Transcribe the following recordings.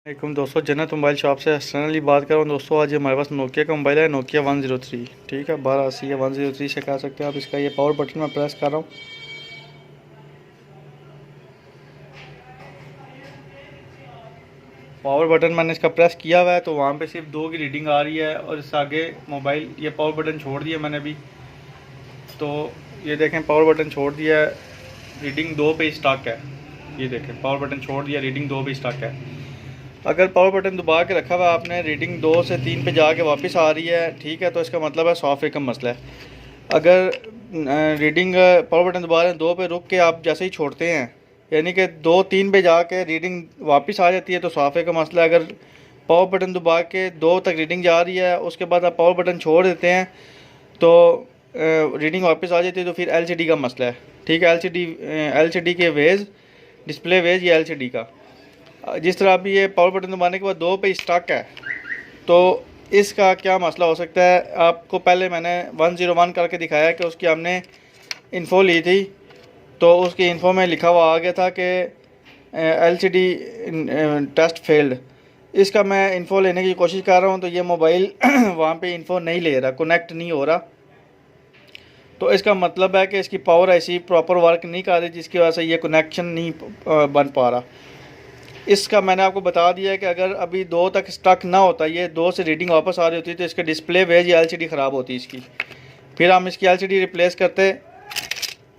वालेकुम दोस्तों, जन्नत मोबाइल शॉप से एक्सटर्नली बात कर रहा हूँ। दोस्तों आज हमारे पास नोकिया का मोबाइल है, नोकिया 103। ठीक है, 1280 या 103 से कह सकते हैं आप। इसका ये पावर बटन मैं प्रेस कर रहा हूँ। पावर बटन मैंने इसका प्रेस किया हुआ है तो वहाँ पे सिर्फ 2 की रीडिंग आ रही है और इससे आगे मोबाइल ये पावर बटन छोड़ दिया मैंने अभी। तो ये देखें, पावर बटन छोड़ दिया है, रीडिंग 2 पे स्टक है। ये देखें, पावर बटन छोड़ दिया, रीडिंग 2 पे स्टक है। अगर पावर बटन दबा के रखा हुआ है आपने, रीडिंग 2 से 3 पे जाके वापस आ रही है, ठीक है, तो इसका मतलब है सॉफ्टवेयर का मसला है। अगर रीडिंग पावर बटन दबा रहे हैं 2 पे रुक के आप जैसे ही छोड़ते हैं, यानी कि 2-3 पे जाके रीडिंग वापस आ जाती है, तो सॉफ्टवेयर का मसला है। अगर पावर बटन दबा के 2 तक रीडिंग जा रही है, उसके बाद आप पावर बटन छोड़ देते हैं तो रीडिंग वापस आ जाती है, तो फिर एलसीडी का मसला है। ठीक है, एलसीडी के वेज, डिस्प्ले वेज या एलसीडी का। जिस तरह अभी ये पावर बटन दबाने के बाद 2 पे स्टक है, तो इसका क्या मसला हो सकता है। आपको पहले मैंने 101 करके दिखाया कि उसकी हमने इन्फो ली थी, तो उसकी इन्फो में लिखा हुआ आ गया था कि एलसीडी टेस्ट फेल्ड। इसका मैं इन्फो लेने की कोशिश कर रहा हूँ, तो ये मोबाइल वहाँ पे इन्फो नहीं ले रहा, कनेक्ट नहीं हो रहा। तो इसका मतलब है कि इसकी पावर ऐसी प्रॉपर वर्क नहीं कर रही, जिसकी वजह से ये कनेक्शन नहीं बन पा रहा। इसका मैंने आपको बता दिया है कि अगर अभी 2 तक स्टक ना होता, ये 2 से रीडिंग वापस आ रही होती, तो इसके डिस्प्ले वेज या एलसीडी ख़राब होती इसकी। फिर हम इसकी एलसीडी रिप्लेस करते।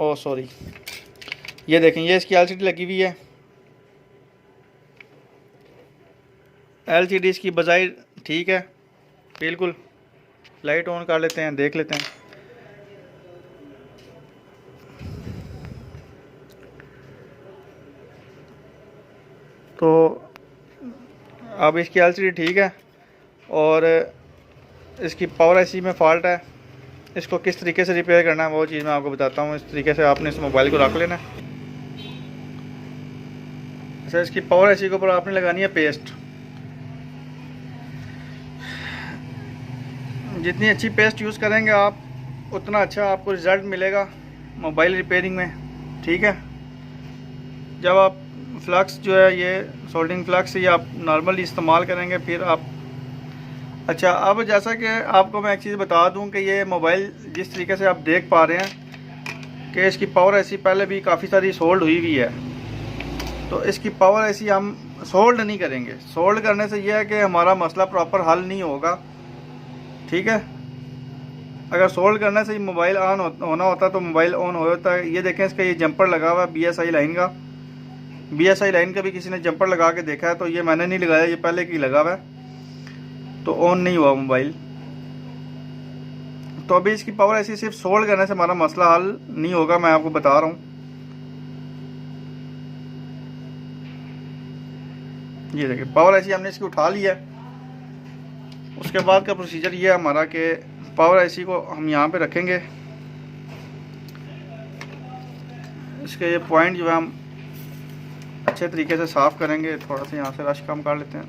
ओह सॉरी, ये देखें, ये इसकी एलसीडी लगी हुई है। एलसीडी इसकी बजाय ठीक है बिल्कुल। लाइट ऑन कर लेते हैं, देख लेते हैं। तो अब इसकी एलसीडी ठीक है और इसकी पावर आईसी में फ़ॉल्ट है। इसको किस तरीके से रिपेयर करना है वो चीज़ मैं आपको बताता हूँ। इस तरीके से आपने इस मोबाइल को रख लेना है। अच्छा, इसकी पावर आईसी के ऊपर आपने लगानी है पेस्ट। जितनी अच्छी पेस्ट यूज़ करेंगे आप, उतना अच्छा आपको रिज़ल्ट मिलेगा मोबाइल रिपेयरिंग में। ठीक है, जब आप फ्लक्स जो है, ये सोल्डिंग फ्लक्स, ये आप नॉर्मली इस्तेमाल करेंगे फिर आप। अच्छा, अब जैसा कि आपको मैं एक चीज़ बता दूं कि ये मोबाइल जिस तरीके से आप देख पा रहे हैं कि इसकी पावर ऐसी पहले भी काफ़ी सारी सोल्ड हुई हुई है, तो इसकी पावर ऐसी हम सोल्ड नहीं करेंगे। सोल्ड करने से यह है कि हमारा मसला प्रॉपर हल नहीं होगा। ठीक है, अगर सोल्ड करने से मोबाइल ऑन होना होता तो मोबाइल ऑन हो जाता है। ये देखें, इसका ये जंपर लगा हुआ है बीएसआई लाइन का। बीएसआई लाइन का भी किसी ने जंपर लगा के देखा है, तो ये मैंने नहीं लगाया, ये पहले की लगा हुआ है, तो ऑन नहीं हुआ मोबाइल। तो अभी इसकी पावर ऐसी सिर्फ सोल्ड करने से हमारा मसला हल नहीं होगा, मैं आपको बता रहा हूँ। ये देखिए, पावर ऐसी हमने इसकी उठा लिया। उसके बाद का प्रोसीजर ये है हमारा कि पावर आईसी को हम यहाँ पे रखेंगे। इसके ये पॉइंट जो है हम अच्छे तरीके से साफ़ करेंगे। थोड़ा सा यहाँ से रश कम कर लेते हैं।